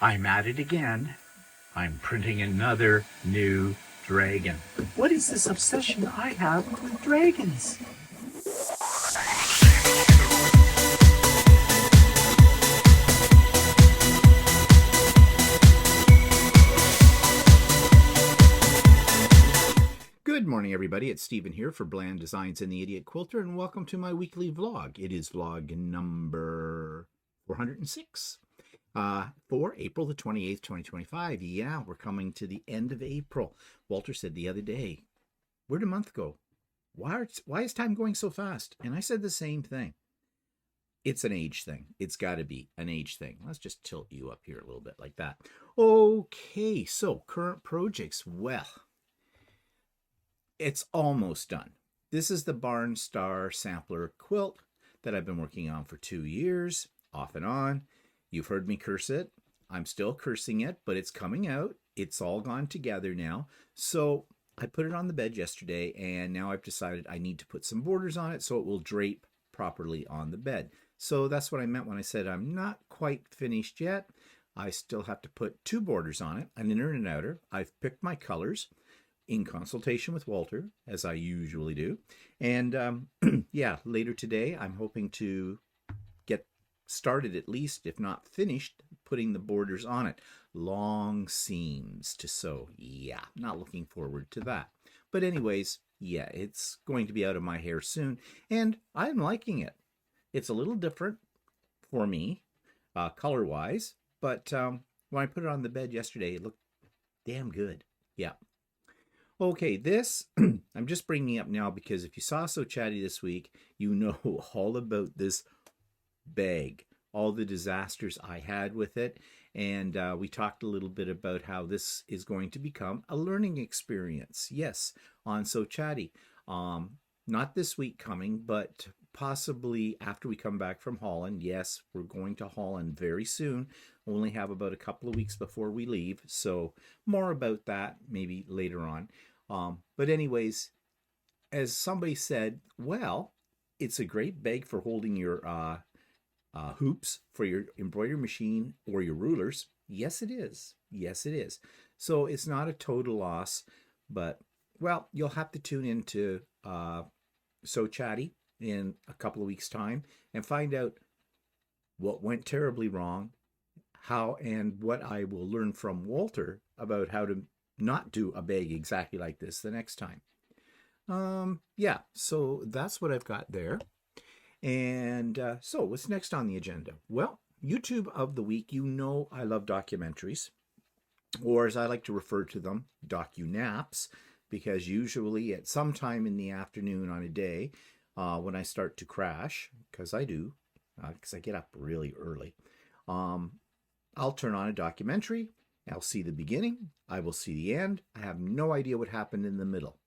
I'm at it again. I'm printing another new dragon. What is this obsession I have with dragons? Good morning, everybody. It's Stephen here for Bland Designs and the Idiot Quilter, and welcome to my weekly vlog. It is vlog number 406 for April the 28th, 2025. Yeah, we're coming to the end of April. Walter said the other day, where'd a month go? Why is time going so fast? And I said the same thing. It's an age thing. It's got to be an age thing. Let's just tilt you up here a little bit like that. Okay, so current projects. Well, it's almost done. This is the Barn Star Sampler quilt that I've been working on for 2 years, off and on. You've heard me curse it. I'm still cursing it, but it's coming out. It's all gone together now. So I put it on the bed yesterday, and now I've decided I need to put some borders on it so it will drape properly on the bed. So that's what I meant when I said I'm not quite finished yet. I still have to put 2 borders on it, an inner and an outer. I've picked my colors in consultation with Walter, as I usually do. And yeah, later today, I'm hoping to get started at least, if not finished, putting the borders on it. Long seams to sew. Yeah, not looking forward to that. But anyways, yeah, it's going to be out of my hair soon, and I'm liking it. It's a little different for me, color-wise, but when I put it on the bed yesterday, it looked damn good. Yeah. Okay, this I'm just bringing up now because if you saw So Chatty this week, you know all about this bag, all the disasters I had with it. And we talked a little bit about how this is going to become a learning experience. Yes, on So Chatty. Not this week coming, but possibly after we come back from Holland. Yes, we're going to Holland very soon. Only have about a couple of weeks before we leave. So more about that maybe later on. But anyways, as somebody said, well, it's a great bag for holding your hoops for your embroidery machine or your rulers. Yes, it is. Yes, it is. So it's not a total loss, but well, you'll have to tune into So Chatty in a couple of weeks' time and find out what went terribly wrong, how and what I will learn from Walter about how to not do a bag exactly like this the next time. Yeah, so that's what I've got there. And so what's next on the agenda? Well, YouTube of the week. You know I love documentaries, or as I like to refer to them, docu-naps, because usually at some time in the afternoon on a day, when I start to crash, because I do, because I get up really early, I'll turn on a documentary. I'll see the beginning. I will see the end. I have no idea what happened in the middle.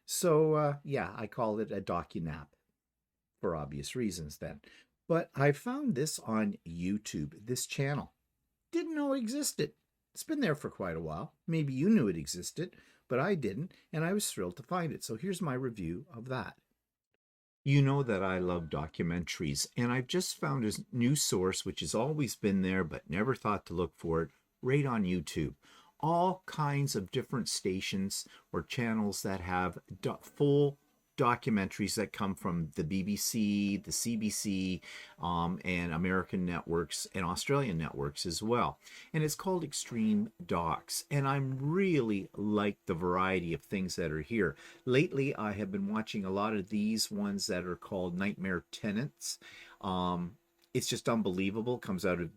So, yeah, I call it a docu-nap for obvious reasons then. But I found this on YouTube, this channel. Didn't know it existed. It's been there for quite a while. Maybe you knew it existed, but I didn't, and I was thrilled to find it. So here's my review of that. You know that I love documentaries, and I've just found a new source which has always been there but never thought to look for it, right on YouTube. All kinds of different stations or channels that have full documentaries that come from the BBC, the CBC, and American networks and Australian networks as well. And it's called Extreme Docs. And I'm really like the variety of things that are here. Lately, I have been watching a lot of these ones that are called Nightmare Tenants. It's just unbelievable. It comes out of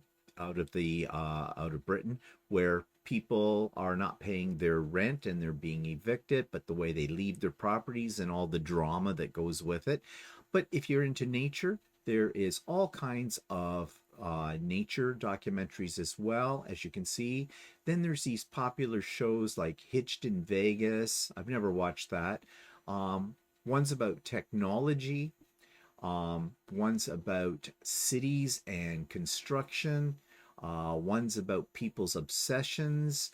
Britain, where people are not paying their rent and they're being evicted, but the way they leave their properties and all the drama that goes with it. But if you're into nature, there is all kinds of nature documentaries as well, as you can see. Then there's these popular shows like Hitched in Vegas. I've never watched that. One's about technology. One's about cities and construction. One's about people's obsessions,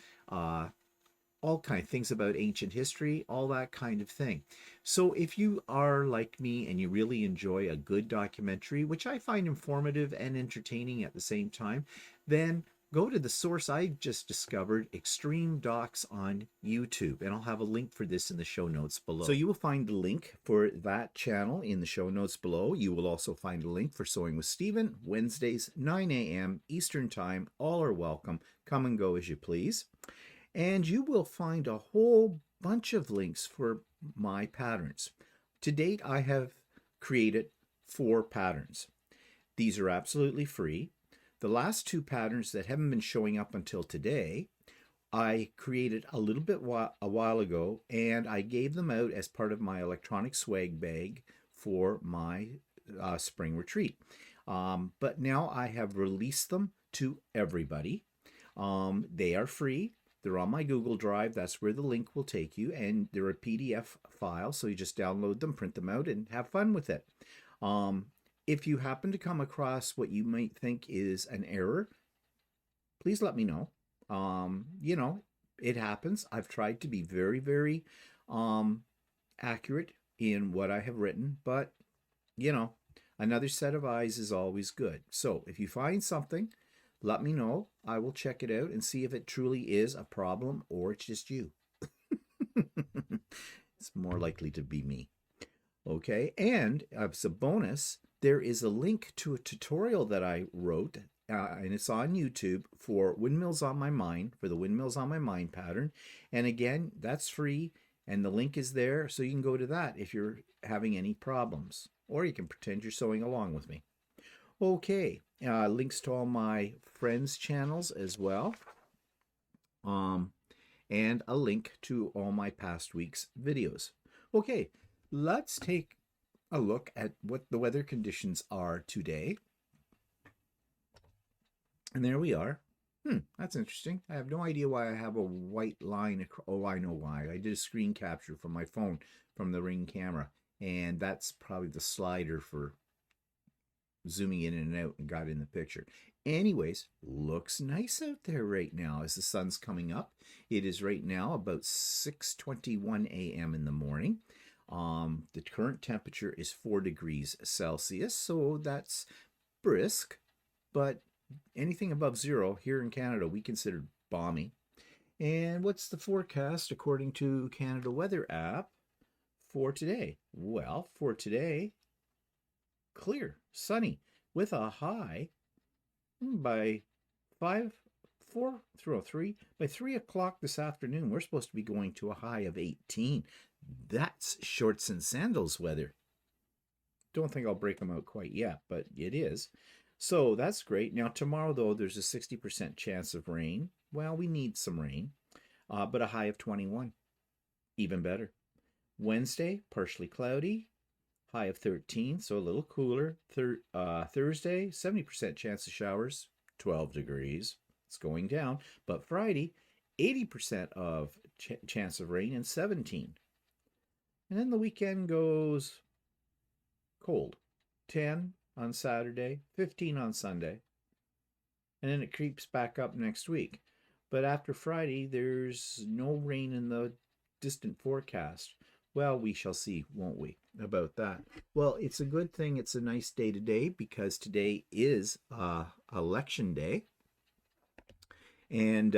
all kind of things about ancient history, all that kind of thing. So if you are like me and you really enjoy a good documentary, which I find informative and entertaining at the same time, then go to the source I just discovered, Extreme Docs on YouTube, and I'll have a link for this in the show notes below. So you will find the link for that channel in the show notes below. You will also find a link for Sewing with Stephen, Wednesdays, 9 a.m. Eastern Time. All are welcome. Come and go as you please. And you will find a whole bunch of links for my patterns. To date, I have created 4 patterns. These are absolutely free. The last 2 patterns that haven't been showing up until today, I created a little bit a while ago, and I gave them out as part of my electronic swag bag for my spring retreat. But now I have released them to everybody. They are free. They're on my Google Drive. That's where the link will take you, and they're a PDF file, so you just download them, print them out, and have fun with it. If you happen to come across what you might think is an error, please let me know. You know, it happens. I've tried to be very, very accurate in what I have written, but, you know, another set of eyes is always good. So if you find something, let me know. I will check it out and see if it truly is a problem or it's just you. It's more likely to be me. Okay, and as a bonus, there is a link to a tutorial that I wrote, and it's on YouTube for Windmills on My Mind, for the Windmills on My Mind pattern. And again, that's free, and the link is there, so you can go to that if you're having any problems, or you can pretend you're sewing along with me. Okay, links to all my friends' channels as well, and a link to all my past week's videos. Okay, let's take a look at what the weather conditions are today. And there we are. That's interesting. I have no idea why I have a white line. Oh, I know why. I did a screen capture from my phone from the Ring camera, and that's probably the slider for zooming in and out and got in the picture. Anyways, looks nice out there right now as the sun's coming up. It is right now about 6:21 a.m. in the morning. The current temperature is 4 degrees Celsius, so that's brisk, but anything above 0 here in Canada we consider balmy. And what's the forecast according to Canada Weather app for today? Well, for today, clear, sunny, with a high by 3 o'clock this afternoon. We're supposed to be going to a high of 18. That's shorts and sandals weather. Don't think I'll break them out quite yet, but it is. So that's great. Now tomorrow, though, there's a 60% chance of rain. Well, we need some rain, but a high of 21. Even better. Wednesday, partially cloudy, high of 13, so a little cooler. Thursday, 70% chance of showers, 12 degrees. It's going down. But Friday, 80% of chance of rain and 17. And then the weekend goes cold. 10 on Saturday, 15 on Sunday. And then it creeps back up next week. But after Friday, there's no rain in the distant forecast. Well, we shall see, won't we, about that. Well, it's a good thing it's a nice day today, because today is election day. And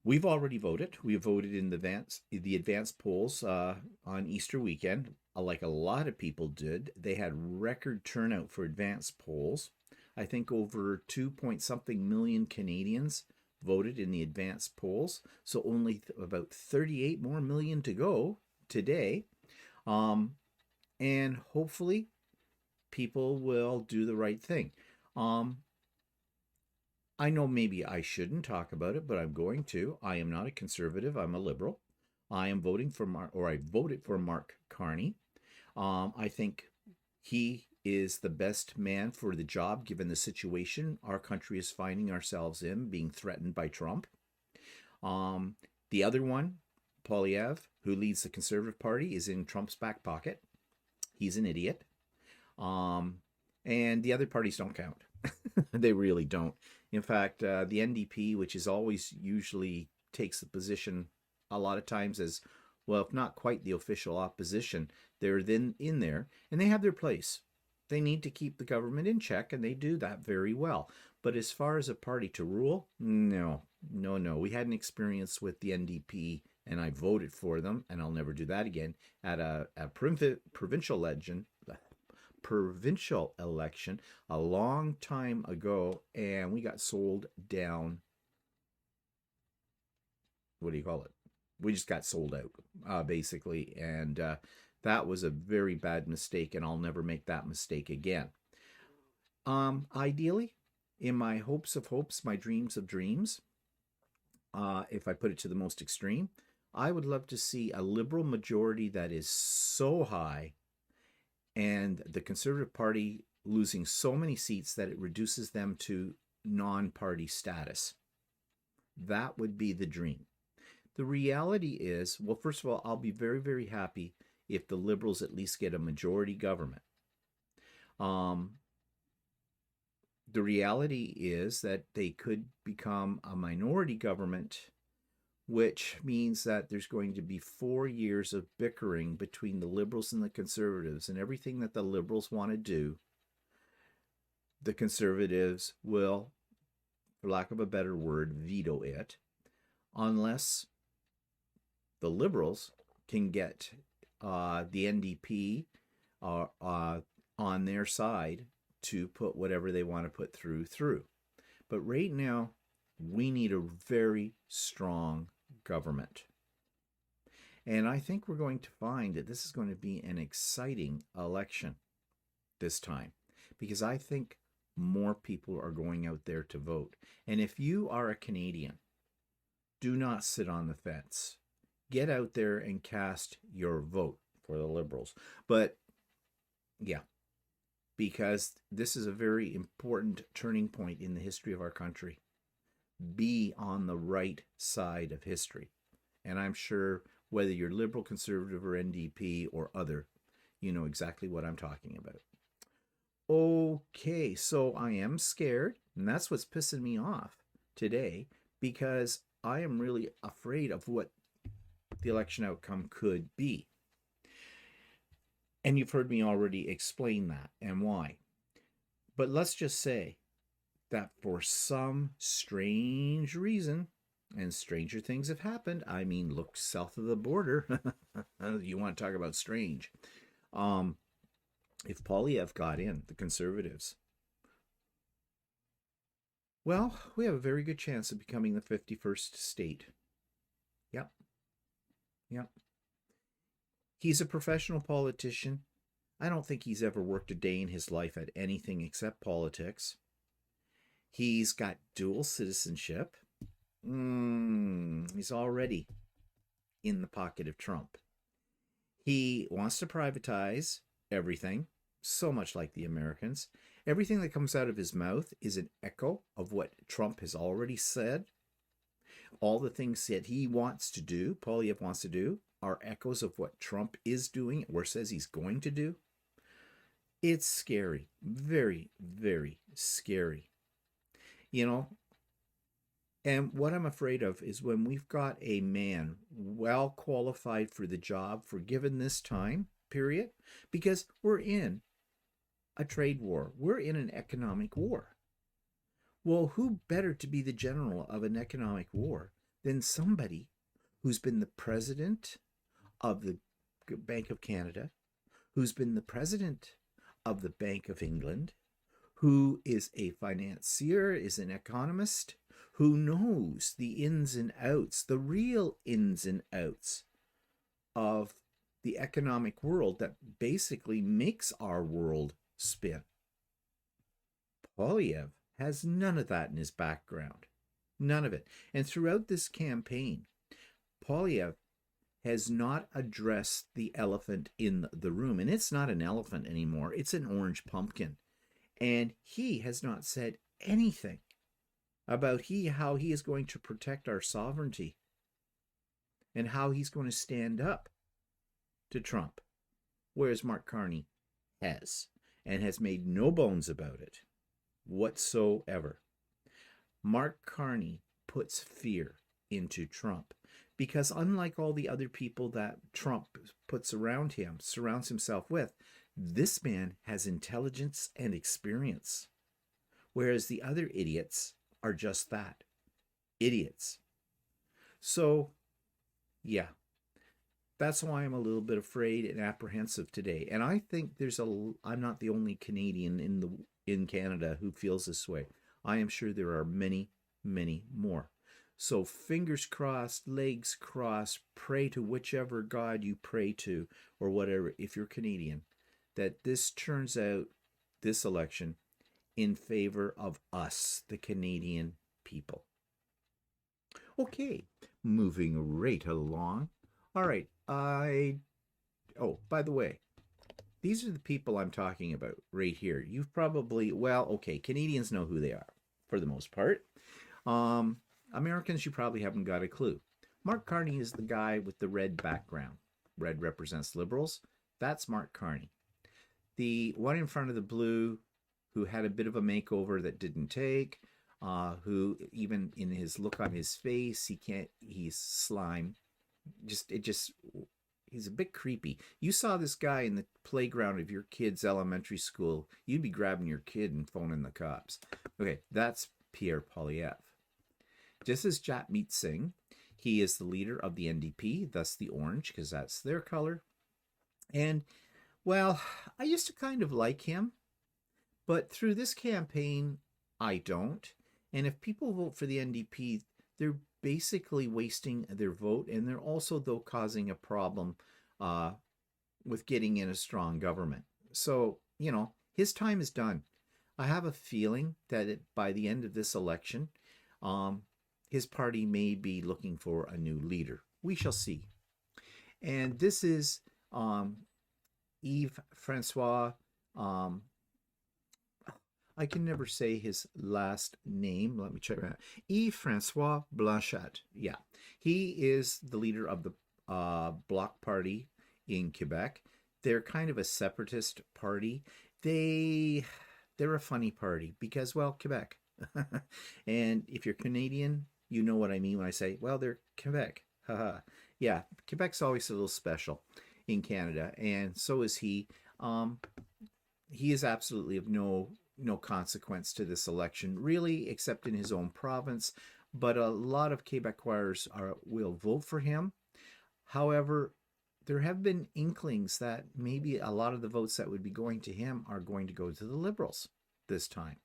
we've already voted. We voted in the advanced polls on Easter weekend, like a lot of people did. They had record turnout for advanced polls. I think over 2-point-something million Canadians voted in the advanced polls, so only about 38 more million to go today. And hopefully people will do the right thing. I know maybe I shouldn't talk about it, but I'm going to. I am not a conservative. I'm a liberal. I am voting for I voted for Mark Carney. I think he is the best man for the job, given the situation our country is finding ourselves in, being threatened by Trump. The other one, Poilievre, who leads the Conservative Party, is in Trump's back pocket. He's an idiot. And the other parties don't count. They really don't. In fact, the NDP, which is always usually takes the position a lot of times as, well, if not quite the official opposition, they're then in there, and they have their place. They need to keep the government in check, and they do that very well. But as far as a party to rule, no, no, no. We had an experience with the NDP, and I voted for them, and I'll never do that again, at a provincial election a long time ago, and we got sold down. What do you call it? We just got sold out, basically, and that was a very bad mistake, and I'll never make that mistake again. Ideally, in my hopes of hopes, my dreams of dreams, if I put it to the most extreme, I would love to see a liberal majority that is so high and the Conservative Party losing so many seats that it reduces them to non-party status. That would be the dream. The reality is, well, first of all, I'll be very, very happy if the Liberals at least get a majority government. The reality is that they could become a minority government, which means that there's going to be 4 years of bickering between the Liberals and the Conservatives, and everything that the Liberals want to do, the Conservatives will, for lack of a better word, veto it, unless the Liberals can get the NDP on their side to put whatever they want to put through. But right now, we need a very strong government. And I think we're going to find that this is going to be an exciting election this time, because I think more people are going out there to vote. And if you are a Canadian, do not sit on the fence. Get out there and cast your vote for the Liberals. But yeah, because this is a very important turning point in the history of our country. Be on the right side of history. And I'm sure whether you're Liberal, Conservative, or NDP or other, you know exactly what I'm talking about. Okay, so I am scared, and that's what's pissing me off today, because I am really afraid of what the election outcome could be. And you've heard me already explain that and why. But let's just say that for some strange reason, and stranger things have happened. I mean, look south of the border. You want to talk about strange. If Poilievre got in, the Conservatives, well, we have a very good chance of becoming the 51st state. Yep. Yep. He's a professional politician. I don't think he's ever worked a day in his life at anything except politics. He's got dual citizenship. He's already in the pocket of Trump. He wants to privatize everything, so much like the Americans. Everything that comes out of his mouth is an echo of what Trump has already said. All the things that he wants to do, Poilievre wants to do, are echoes of what Trump is doing or says he's going to do. It's scary. Very, very scary. You know, and what I'm afraid of is when we've got a man well qualified for the job for given this time period, because we're in a trade war. We're in an economic war. Well, who better to be the general of an economic war than somebody who's been the president of the Bank of Canada, who's been the president of the Bank of England, who is a financier, is an economist, who knows the ins and outs, the real ins and outs of the economic world that basically makes our world spin. Poilievre has none of that in his background. None of it. And throughout this campaign, Poilievre has not addressed the elephant in the room. And it's not an elephant anymore. It's an orange pumpkin. And he has not said anything about how he is going to protect our sovereignty and how he's going to stand up to Trump. Whereas Mark Carney has, and has made no bones about it whatsoever. Mark Carney puts fear into Trump because unlike all the other people that Trump surrounds himself with, this man has intelligence and experience. whereas the other idiots are just that, idiots. So, yeah, that's why I'm a little bit afraid and apprehensive today. And I think I'm not the only Canadian in Canada who feels this way. I am sure there are many, many more. So fingers crossed, legs crossed, pray to whichever God you pray to or whatever, if you're Canadian, that this turns out, this election, in favor of us, the Canadian people. Okay, moving right along. All right, oh, by the way, these are the people I'm talking about right here. You've probably, well, okay, Canadians know who they are for the most part. Americans, you probably haven't got a clue. Mark Carney is the guy with the red background. Red represents Liberals. That's Mark Carney. The one in front of the blue, who had a bit of a makeover that didn't take, who even in his look on his face, he's slime. He's a bit creepy. You saw this guy in the playground of your kid's elementary school, you'd be grabbing your kid and phoning the cops. Okay, that's Pierre Poilievre. Just as Jagmeet Singh, he is the leader of the NDP, thus the orange, because that's their color. And, well, I used to kind of like him, but through this campaign, I don't. And if people vote for the NDP, they're basically wasting their vote, and they're also, though, causing a problem with getting in a strong government. So, his time is done. I have a feeling that by the end of this election, his party may be looking for a new leader. We shall see. And this is Yves Francois. I can never say his last name. Let me check that. Yves Francois Blanchet. Yeah. He is the leader of the Bloc Party in Quebec. They're kind of a separatist party. They're a funny party because, well, Quebec. And if you're Canadian, you know what I mean when I say, well, they're Quebec. Haha. Yeah, Quebec's always a little special in Canada, and so is he. He is absolutely of no consequence to this election, really, except in his own province. But a lot of Quebecois will vote for him. However, there have been inklings that maybe a lot of the votes that would be going to him are going to go to the Liberals this time.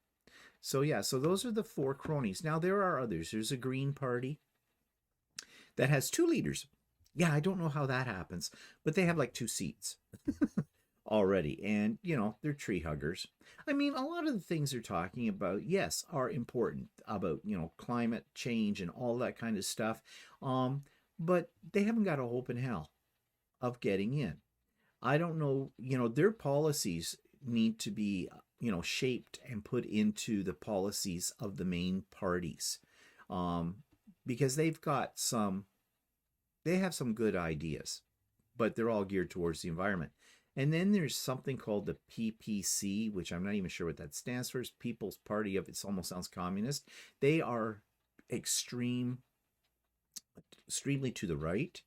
So yeah, so those are the four cronies. Now there are others. There's a Green Party that has two leaders. Yeah, I don't know how that happens, but they have like 2 seats already. And, they're tree huggers. I mean, a lot of the things they're talking about, yes, are important about, climate change and all that kind of stuff. But they haven't got a hope in hell of getting in. I don't know, their policies need to be, shaped and put into the policies of the main parties. Because they have some good ideas, but they're all geared towards the environment. And then there's something called the PPC, which I'm not even sure what that stands for. It's People's Party of, it almost sounds communist. They are extremely to the right.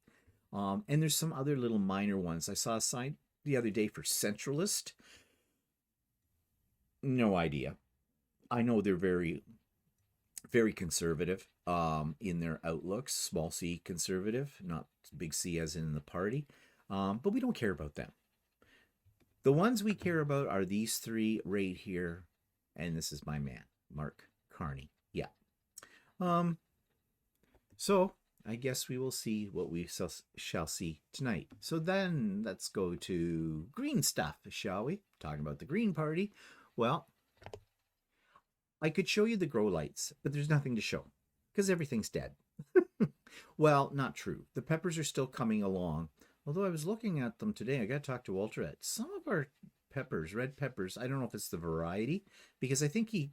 And there's some other little minor ones. I saw a sign the other day for centralist. No idea. I know they're very, very conservative in their outlooks. Small c conservative, not big C as in the party. But we don't care about them. The ones we care about are these 3 right here. And this is my man, Mark Carney. Yeah. So I guess we will see what we shall see tonight. So then let's go to green stuff, shall we? Talking about the Green Party. Well, I could show you the grow lights, but there's nothing to show because everything's dead. Well, not true. The peppers are still coming along. Although I was looking at them today, I got to talk to Walter at some of our peppers, red peppers. I don't know if it's the variety because I think he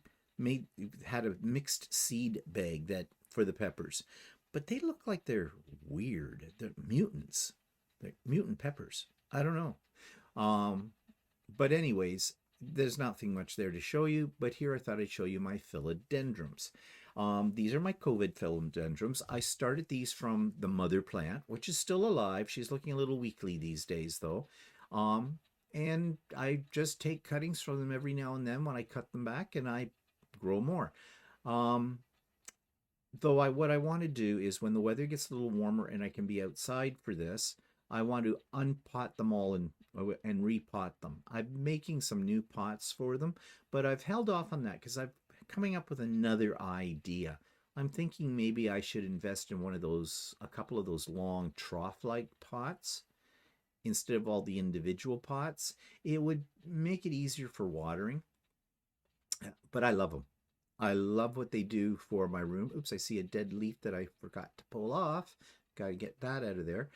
had a mixed seed bag for the peppers, but they look like they're weird. They're mutants. They're mutant peppers. I don't know. But anyways, there's nothing much there to show you. But here I thought I'd show you my philodendrons. These are my COVID philodendrons. I started these from the mother plant, which is still alive. She's looking a little weakly these days, though. And I just take cuttings from them every now and then when I cut them back, and I grow more. Um, though what I want to do is when the weather gets a little warmer and I can be outside for this, I want to unpot them all and repot them. I'm making some new pots for them, but I've held off on that because I'm coming up with another idea. I'm thinking maybe I should invest in one of those, a couple of those long trough-like pots instead of all the individual pots. It would make it easier for watering, but I love them. I love what they do for my room. Oops, I see a dead leaf that I forgot to pull off. Got to get that out of there.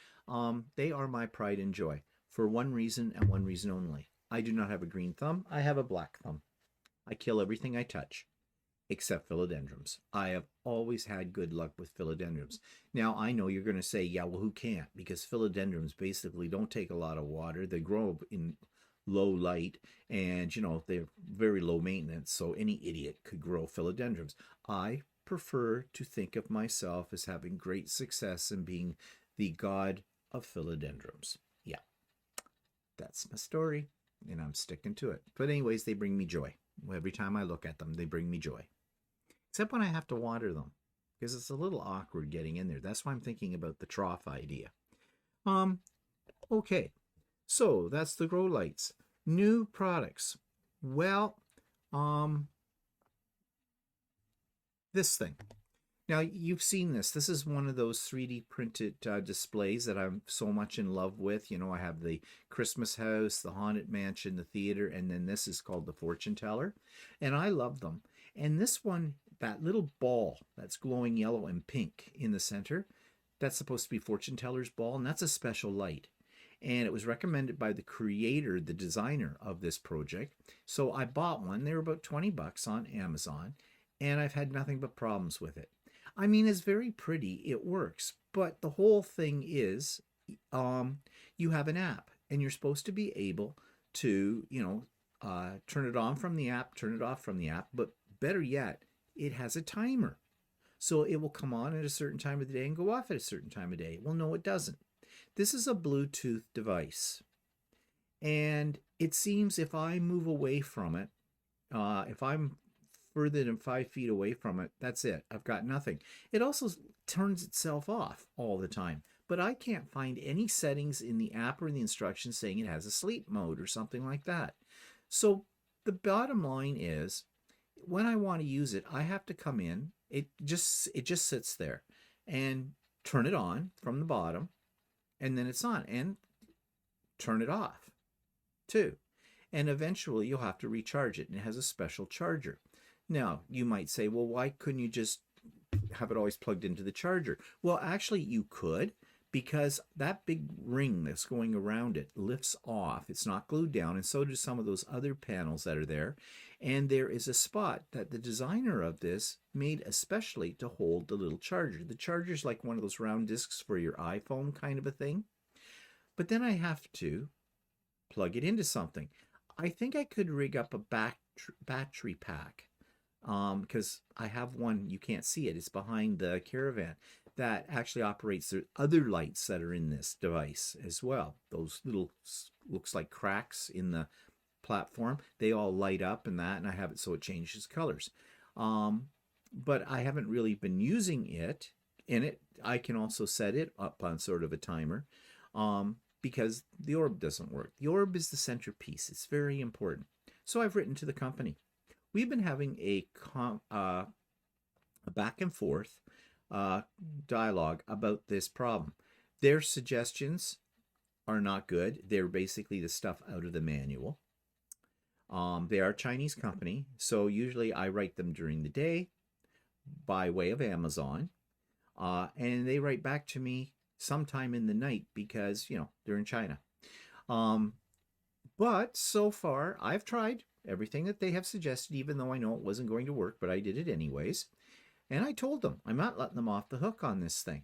They are my pride and joy for one reason and one reason only. I do not have a green thumb. I have a black thumb. I kill everything I touch except philodendrons. I have always had good luck with philodendrons. Now, I know you're going to say, yeah, well, who can't? Because philodendrons basically don't take a lot of water. They grow in low light and, you know, they're very low maintenance. So any idiot could grow philodendrons. I prefer to think of myself as having great success and being the god of philodendrons. Yeah, that's my story and I'm sticking to it. But anyways, they bring me joy. Every time I look at them, they bring me joy. Except when I have to water them, because it's a little awkward getting in there. That's why I'm thinking about the trough idea. Okay, so that's the grow lights. New products. Well, this thing. Now, you've seen this. This is one of those 3D printed displays that I'm so much in love with. You know, I have the Christmas house, the Haunted Mansion, the theater, and then this is called the Fortune Teller. And I love them. And this one, that little ball that's glowing yellow and pink in the center, that's supposed to be Fortune Teller's ball, and that's a special light. And it was recommended by the creator, the designer of this project. So I bought one. They were about 20 bucks on Amazon, and I've had nothing but problems with it. I mean, it's very pretty. It works. But the whole thing is you have an app, and you're supposed to be able to, you know, turn it on from the app, turn it off from the app. But better yet, it has a timer. So it will come on at a certain time of the day and go off at a certain time of day. Well, no, it doesn't. This is a Bluetooth device. And it seems if I move away from it, if I'm further than 5 feet away from it, that's it. I've got nothing. It also turns itself off all the time. But I can't find any settings in the app or in the instructions saying it has a sleep mode or something like that. So the bottom line is, when I want to use it, I have to come in. It just sits there and turn it on from the bottom, and then it's on, and turn it off too. And eventually you'll have to recharge it, and it has a special charger. Now, you might say, well, why couldn't you just have it always plugged into the charger? Well, actually, you could, because that big ring that's going around it lifts off. It's not glued down, and so do some of those other panels that are there. And there is a spot that the designer of this made especially to hold the little charger. The charger's like one of those round discs for your iPhone kind of a thing. But then I have to plug it into something. I think I could rig up a battery pack, because I have one, you can't see it, it's behind the caravan, that actually operates the other lights that are in this device as well. Those little, looks like cracks in the platform, they all light up and that, and I have it so it changes colors. But I haven't really been using it, and I can also set it up on sort of a timer, because the orb doesn't work. The orb is the centerpiece. It's very important. So I've written to the company. We've been having a back and forth dialogue about this problem. Their suggestions are not good. They're basically the stuff out of the manual. They are a Chinese company, so usually I write them during the day by way of Amazon, and they write back to me sometime in the night because, you know, they're in China. But so far, I've tried everything that they have suggested, even though I know it wasn't going to work, but I did it anyways. And I told them, I'm not letting them off the hook on this thing.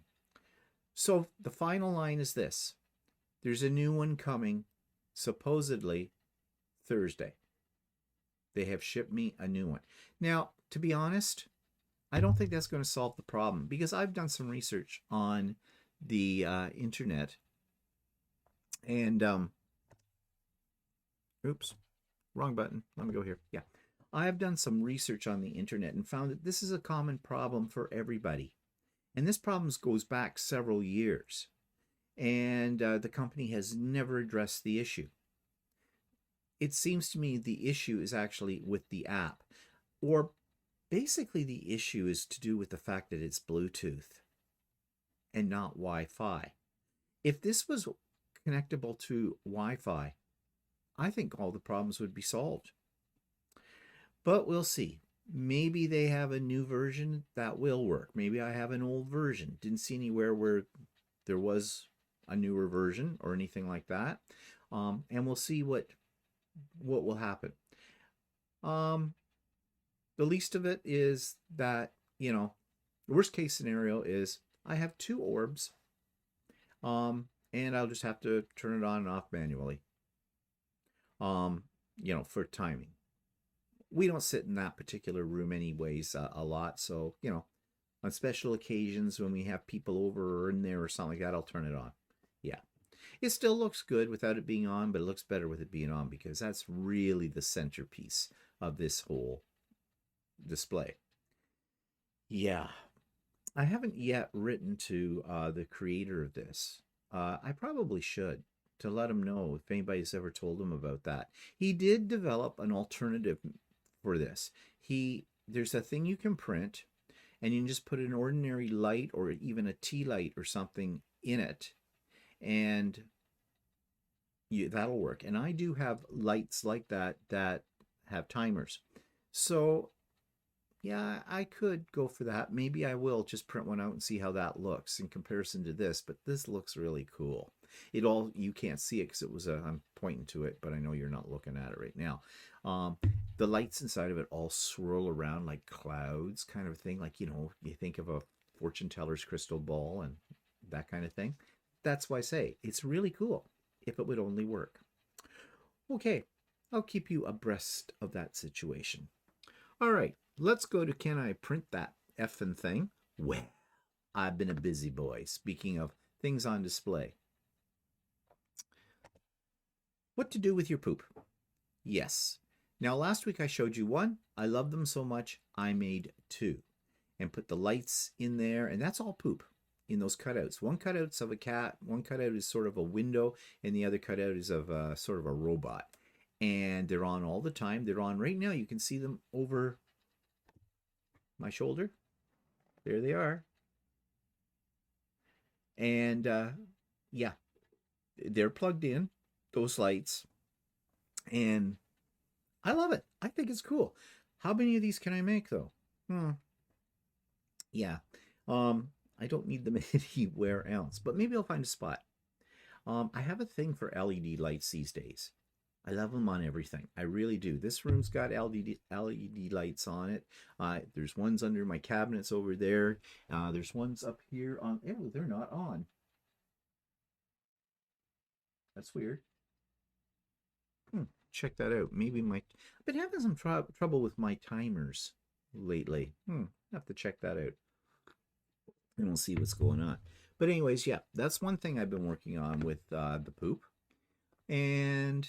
So the final line is this. There's a new one coming, supposedly Thursday. They have shipped me a new one. Now, to be honest, I don't think that's going to solve the problem, because I've done some research on the internet, and oops, wrong button. Let me go here. Yeah. I have done some research on the internet and found that this is a common problem for everybody. And this problem goes back several years. And the company has never addressed the issue. It seems to me the issue is actually with the app, or basically the issue is to do with the fact that it's Bluetooth and not Wi-Fi. If this was connectable to Wi-Fi, I think all the problems would be solved. But we'll see. Maybe they have a new version that will work. Maybe I have an old version. Didn't see anywhere where there was a newer version or anything like that. And we'll see what will happen. The least of it is that, the worst case scenario is I have two orbs, and I'll just have to turn it on and off manually, for timing. We don't sit in that particular room anyways a lot, so, on special occasions when we have people over or in there or something like that, I'll turn it on. Yeah. It still looks good without it being on, but it looks better with it being on because that's really the centerpiece of this whole display. Yeah. I haven't yet written to the creator of this. I probably should, to let him know if anybody's ever told him about that. He did develop an alternative for this. There's a thing you can print, and you can just put an ordinary light or even a tea light or something in it, and that'll work. And I do have lights like that have timers. So yeah, I could go for that. Maybe I will just print one out and see how that looks in comparison to this, but this looks really cool. You can't see it because I'm pointing to it, but I know you're not looking at it right now. The lights inside of it all swirl around like clouds kind of thing. Like, you think of a fortune teller's crystal ball and that kind of thing. That's why I say it's really cool if it would only work. Okay, I'll keep you abreast of that situation. All right, let's go to can I print that effing thing? Well, I've been a busy boy. Speaking of things on display. What to do with your poop? Yes. Now, last week I showed you one. I love them so much, I made two and put the lights in there, and that's all poop in those cutouts. One cutout's of a cat, one cutout is sort of a window, and the other cutout is of sort of a robot. And they're on all the time. They're on right now. You can see them over my shoulder. There they are. And yeah, they're plugged in, those lights. And I love it. I think it's cool. How many of these can I make though? Yeah. I don't need them anywhere else, but maybe I'll find a spot. I have a thing for LED lights these days. I love them on everything. I really do. This room's got LED lights on it. There's ones under my cabinets over there. There's ones up here on. Oh, they're not on. That's weird. Check that out. Maybe I've been having some trouble with my timers lately. I have to check that out. And we'll see what's going on. But anyways, yeah, that's one thing I've been working on with the poop. And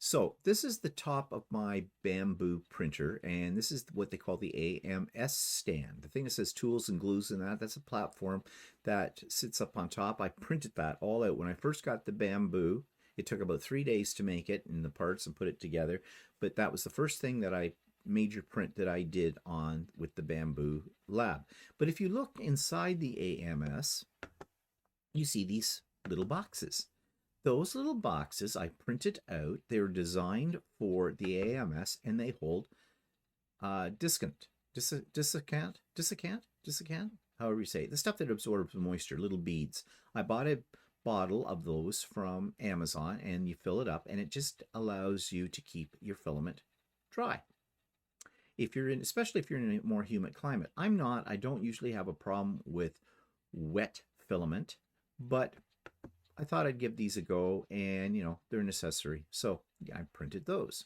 so this is the top of my bamboo printer, and this is what they call the AMS stand. The thing that says tools and glues and that's a platform that sits up on top. I printed that all out. When I first got the bamboo, it took about 3 days to make it and the parts and put it together. But that was the first thing that major print that I did on with the bamboo lab. But if you look inside the AMS, you see these little boxes. Those little boxes I printed out. They're designed for the AMS, and they hold dissicant, however you say it. The stuff that absorbs moisture, little beads. I bought a bottle of those from Amazon, and you fill it up, and it just allows you to keep your filament dry. Especially if you're in a more humid climate. I don't usually have a problem with wet filament, but I thought I'd give these a go, and they're necessary. So I printed those.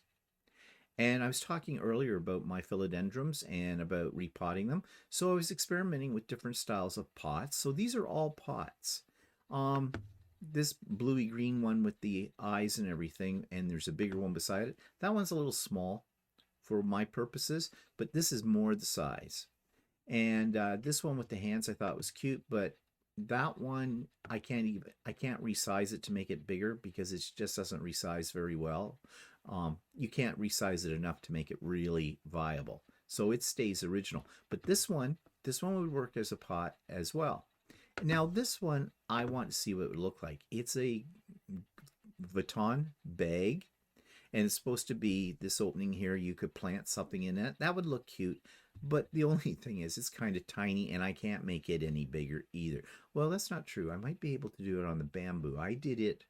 And I was talking earlier about my philodendrons and about repotting them. So I was experimenting with different styles of pots. So these are all pots. This bluey green one with the eyes and everything, and there's a bigger one beside it. That one's a little small for my purposes, but this is more the size. And this one with the hands I thought was cute, but that one I can't resize it to make it bigger because it just doesn't resize very well. You can't resize it enough to make it really viable. So it stays original. But this one would work as a pot as well. Now this one I want to see what it would look like. It's a Vuitton bag, and it's supposed to be this opening here. You could plant something in it. That would look cute. But the only thing is it's kind of tiny and I can't make it any bigger either. Well, that's not true. I might be able to do it on the bamboo. I did it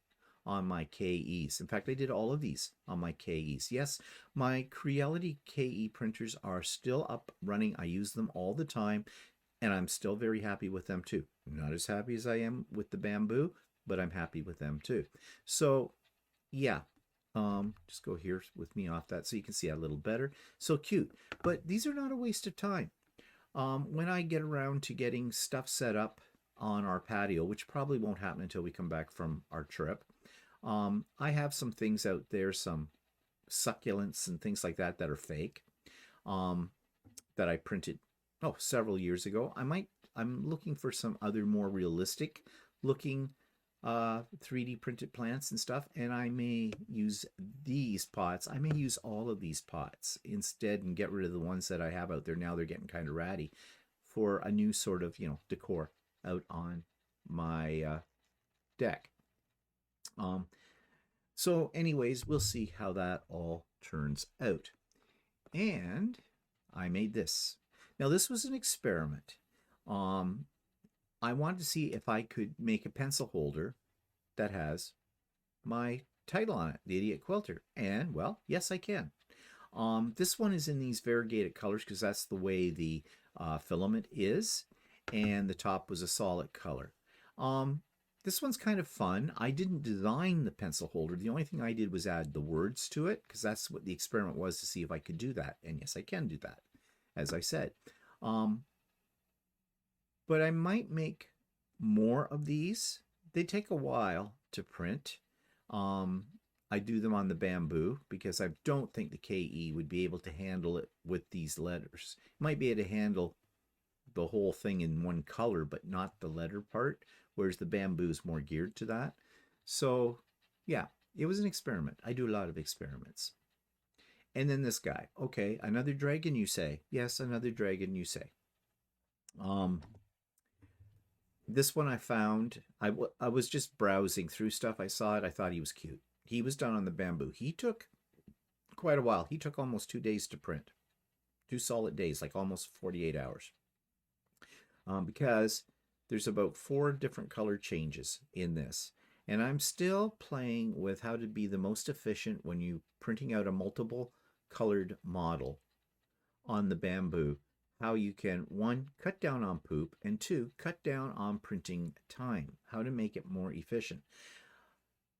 on my KEs. In fact, I did all of these on my KEs. Yes, my Creality KE printers are still up running. I use them all the time and I'm still very happy with them too. Not as happy as I am with the bamboo, but I'm happy with them too. So yeah, just go here with me off that so you can see a little better. So cute, but these are not a waste of time. When I get around to getting stuff set up on our patio, which probably won't happen until we come back from our trip, I have some things out there, some succulents and things like that that are fake, that I printed, several years ago. I'm looking for some other more realistic looking 3D printed plants and stuff, and I may use these pots. I may use all of these pots instead and get rid of the ones that I have out there. Now they're getting kind of ratty for a new sort of, decor out on my deck. So anyways, we'll see how that all turns out. And I made this. Now this was an experiment. I wanted to see if I could make a pencil holder that has my title on it, The Idiot Quilter. And, well, yes, I can. This one is in these variegated colors because that's the way the filament is. And the top was a solid color. This one's kind of fun. I didn't design the pencil holder. The only thing I did was add the words to it because that's what the experiment was, to see if I could do that. And yes, I can do that, as I said. But I might make more of these. They take a while to print. I do them on the bamboo because I don't think the KE would be able to handle it with these letters. It might be able to handle the whole thing in one color, but not the letter part, whereas the bamboo is more geared to that. So yeah, it was an experiment. I do a lot of experiments. And then this guy. Okay, another dragon, you say? Yes, another dragon, you say. This one I found, I was just browsing through stuff. I saw it. I thought he was cute. He was done on the bamboo. He took quite a while. He took almost 2 days to print. 2 solid days, like almost 48 hours. Because there's about 4 different color changes in this. And I'm still playing with how to be the most efficient when you printing out a multiple colored model on the bamboo. How you can, 1, cut down on poop, and 2, cut down on printing time. How to make it more efficient.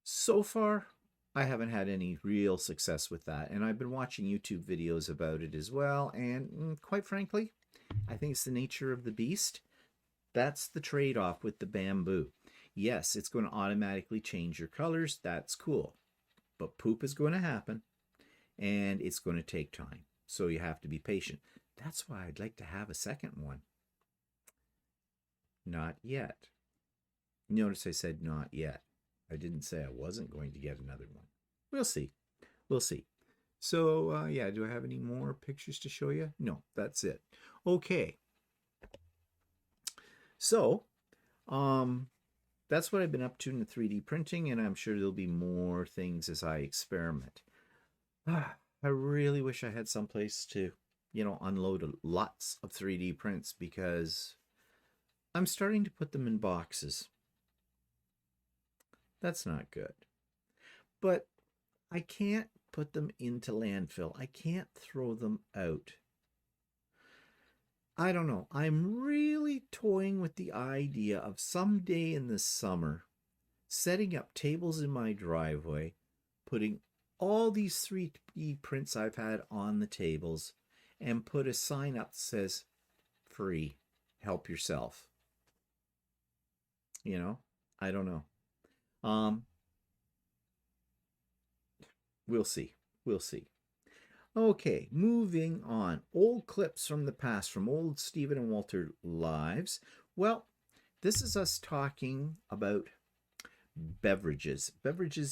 So far, I haven't had any real success with that. And I've been watching YouTube videos about it as well. And quite frankly, I think it's the nature of the beast. That's the trade-off with the bamboo. Yes, it's going to automatically change your colors. That's cool. But poop is going to happen. And it's going to take time. So you have to be patient. That's why I'd like to have a second one. Not yet. Notice I said not yet. I didn't say I wasn't going to get another one. We'll see. We'll see. So, yeah, do I have any more pictures to show you? No, that's it. Okay. So, that's what I've been up to in the 3D printing, and I'm sure there'll be more things as I experiment. I really wish I had someplace to, unload lots of 3D prints because I'm starting to put them in boxes. That's not good. But I can't put them into landfill. I can't throw them out. I don't know. I'm really toying with the idea of someday in the summer setting up tables in my driveway, putting all these 3D prints I've had on the tables, and put a sign up that says, free, help yourself. I don't know. We'll see. We'll see. Okay, moving on. Old clips from the past, from old Stephen and Walter lives. Well, this is us talking about beverages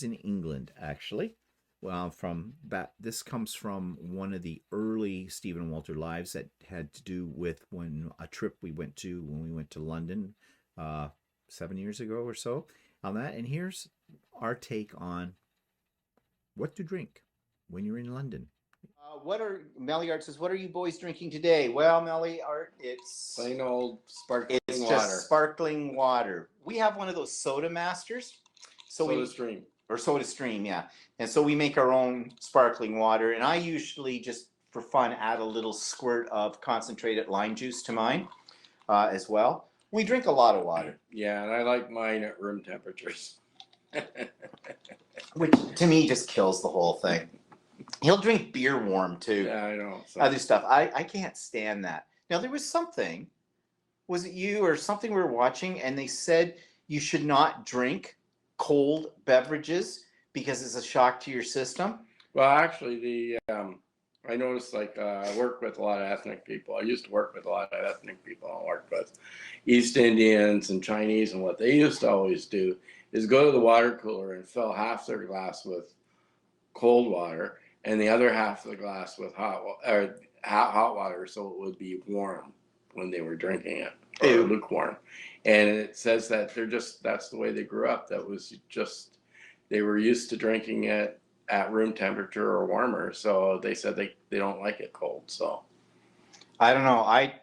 in England, actually. Well, from that, this comes from one of the early Stephen and Walter lives that had to do with when a trip we went to when we went to London, 7 years ago or so, on that. And here's our take on what to drink when you're in London. What are Melly says? What are you boys drinking today? Well, Melly it's Plain old sparkling it's water. just sparkling water. We have one of those Soda Masters, Soda Stream. or Soda Stream, yeah. And so we make our own sparkling water, and I usually just for fun add a little squirt of concentrated lime juice to mine as well. We drink a lot of water. Yeah, and I like mine at room temperatures. Which to me just kills the whole thing. He'll drink beer warm too. Yeah, I know. So. Other stuff. I can't stand that. Now there was something, was it you or something we were watching, and they said you should not drink cold beverages because it's a shock to your system? Well, actually, I noticed I work with a lot of ethnic people. I used to work with a lot of ethnic people. I worked with East Indians and Chinese, and what they used to always do is go to the water cooler and fill half their glass with cold water and the other half of the glass with hot water, so it would be warm when they were drinking it, or lukewarm. And it says that that's the way they grew up. That was just, they were used to drinking it at room temperature or warmer, so they said they don't like it cold. So I don't know. I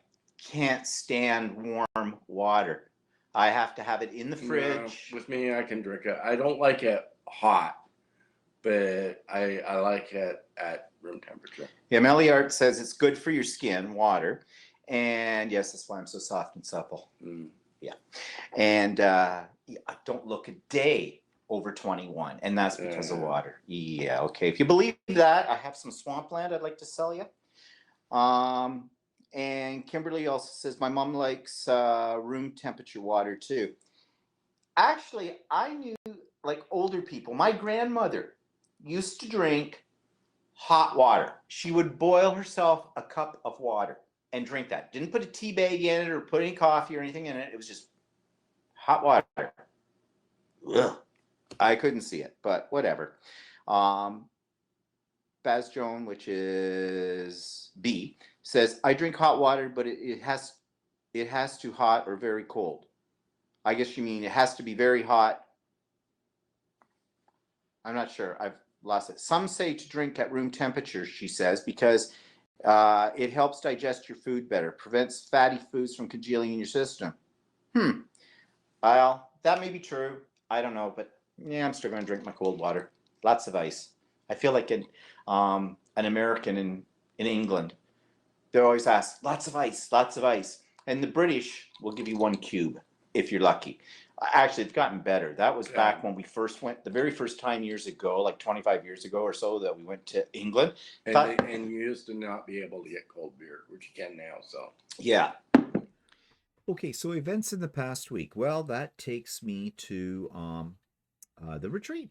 can't stand warm water. I have to have it in the fridge. With me, I can drink it. I don't like it hot, but I like it at room temperature. Yeah, Melliart says it's good for your skin, water. And yes, that's why I'm so soft and supple. Yeah. And I don't look a day over 21, and that's because of water. Yeah, okay. If you believe that, I have some swampland I'd like to sell you. And Kimberly also says, my mom likes room temperature water too. Actually, I knew like older people. My grandmother used to drink hot water. She would boil herself a cup of water and drink that. Didn't put a tea bag in it or put any coffee or anything in it. It was just hot water. Ugh. I couldn't see it, but whatever. Baz Joan, which is B, says, I drink hot water, but it has to hot or very cold. I guess you mean it has to be very hot. I'm not sure. I've lost it. Some say to drink at room temperature, she says, because it helps digest your food better, prevents fatty foods from congealing in your system. Well, that may be true. I don't know, but yeah, I'm still going to drink my cold water. Lots of ice. I feel like an American in England. They always ask, lots of ice, lots of ice. And the British will give you 1 cube if you're lucky. Actually, it's gotten better. That was back when we first went, the very first time years ago, like 25 years ago or so, that we went to England. And you used to not be able to get cold beer, which you can now. So yeah. Okay, so events in the past week. Well, that takes me to the retreat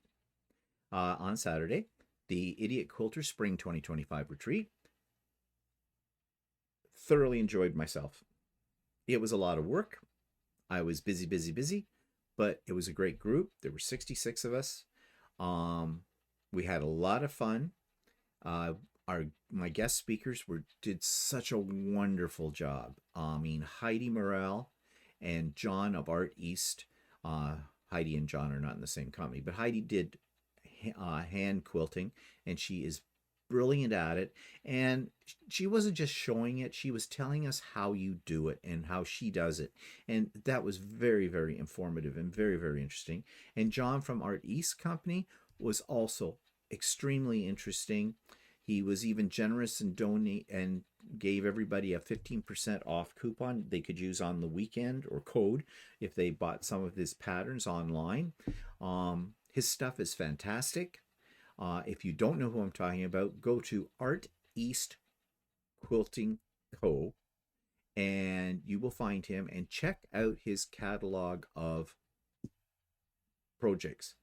on Saturday, the Idiot Quilter Spring 2025 retreat. Thoroughly enjoyed myself. It was a lot of work. I was busy, but it was a great group. There were 66 of us. We had a lot of fun. My guest speakers did such a wonderful job. Heidi Morel and John of Art East. Heidi and John are not in the same company, but Heidi did hand quilting, and she is brilliant at it. And she wasn't just showing it, she was telling us how you do it and how she does it. And that was very, very informative and very, very interesting. And John from Art East Company was also extremely interesting. He was even generous and gave everybody a 15% off coupon they could use on the weekend, or code, if they bought some of his patterns online. His stuff is fantastic. If you don't know who I'm talking about, go to Art East Quilting Co. and you will find him, and check out his catalog of projects.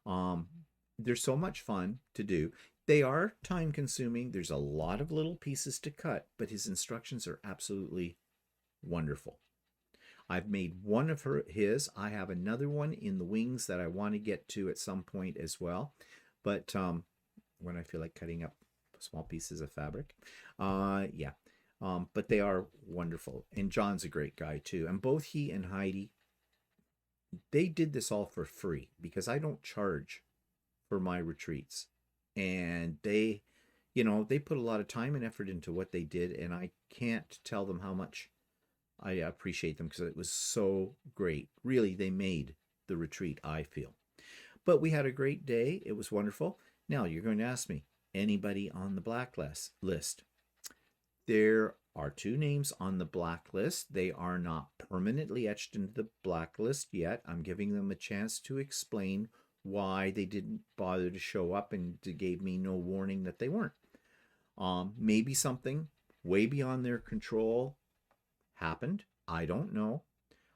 They're so much fun to do. They are time consuming. There's a lot of little pieces to cut, but his instructions are absolutely wonderful. I've made one of his. I have another one in the wings that I want to get to at some point as well. But when I feel like cutting up small pieces of fabric, yeah. But they are wonderful. And John's a great guy too. And both he and Heidi, they did this all for free because I don't charge for my retreats. And they, they put a lot of time and effort into what they did. And I can't tell them how much I appreciate them because it was so great. Really, they made the retreat, I feel. But we had a great day. It was wonderful. Now, you're going to ask me, anybody on the blacklist? There are 2 names on the blacklist. They are not permanently etched into the blacklist yet. I'm giving them a chance to explain why they didn't bother to show up and gave me no warning that they weren't. Maybe something way beyond their control happened. I don't know.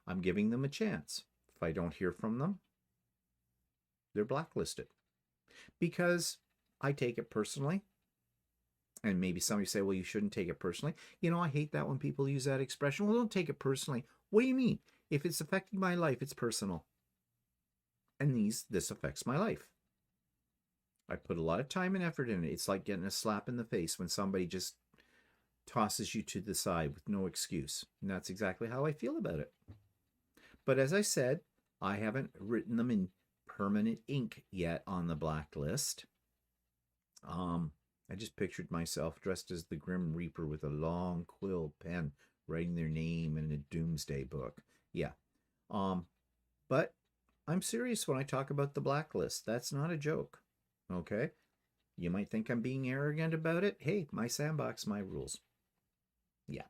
I'm giving them a chance. If I don't hear from them, they're blacklisted. Because I take it personally. And maybe somebody say, well, you shouldn't take it personally. I hate that when people use that expression. Well, don't take it personally. What do you mean? If it's affecting my life, it's personal. And this affects my life. I put a lot of time and effort in it. It's like getting a slap in the face when somebody just tosses you to the side with no excuse. And that's exactly how I feel about it. But as I said, I haven't written them in permanent ink yet on the blacklist. I just pictured myself dressed as the Grim Reaper with a long quill pen writing their name in a doomsday book. Yeah. But I'm serious when I talk about the blacklist. That's not a joke. Okay? You might think I'm being arrogant about it. Hey, my sandbox, my rules. Yeah.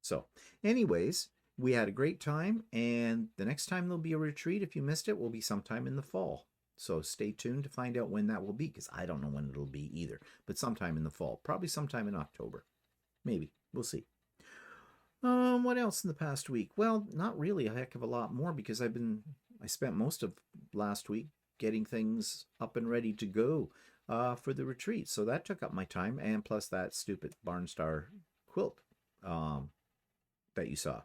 So, anyways, we had a great time, and the next time there'll be a retreat, if you missed it, will be sometime in the fall. So stay tuned to find out when that will be, because I don't know when it'll be either, but sometime in the fall, probably sometime in October. Maybe. We'll see. What else in the past week? Well, not really a heck of a lot more, because I spent most of last week getting things up and ready to go for the retreat. So that took up my time, and plus that stupid Barnstar quilt that you saw.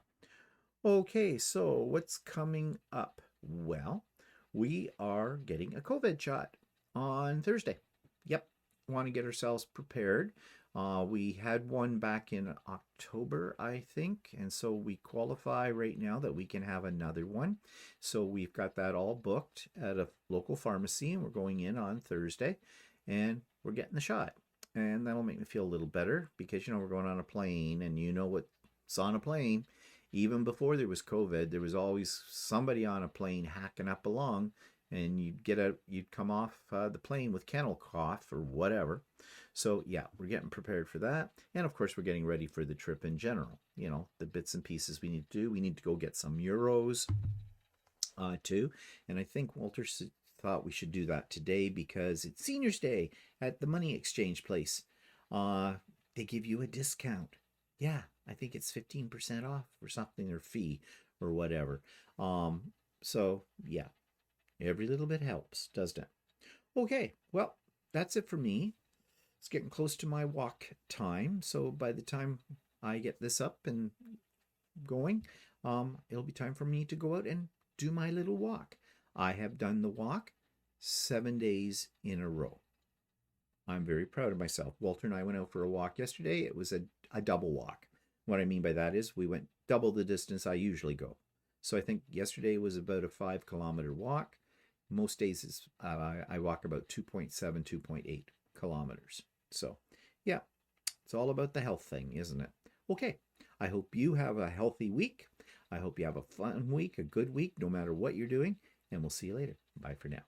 Okay, so what's coming up? Well, we are getting a COVID shot on Thursday. Yep, want to get ourselves prepared. We had one back in October, I think, and so we qualify right now that we can have another one. So we've got that all booked at a local pharmacy, and we're going in on Thursday, and we're getting the shot. And that'll make me feel a little better because, we're going on a plane, and what's on a plane. Even before there was COVID, there was always somebody on a plane hacking up along, and you'd come off the plane with kennel cough or whatever. So yeah, we're getting prepared for that. And of course, we're getting ready for the trip in general. The bits and pieces we need to do. We need to go get some euros too. And I think Walter thought we should do that today because it's Seniors Day at the money exchange place. They give you a discount. Yeah, I think it's 15% off or something, or fee or whatever. So yeah, every little bit helps, doesn't it? Okay, well, that's it for me. It's getting close to my walk time. So by the time I get this up and going, it'll be time for me to go out and do my little walk. I have done the walk 7 days in a row. I'm very proud of myself. Walter and I went out for a walk yesterday. It was a double walk. What I mean by that is we went double the distance I usually go. So I think yesterday was about a 5-kilometer walk. Most days I walk about 2.7, 2.8 kilometers. So yeah, it's all about the health thing, isn't it? Okay, I hope you have a healthy week. I hope you have a fun week, a good week, no matter what you're doing. And we'll see you later. Bye for now.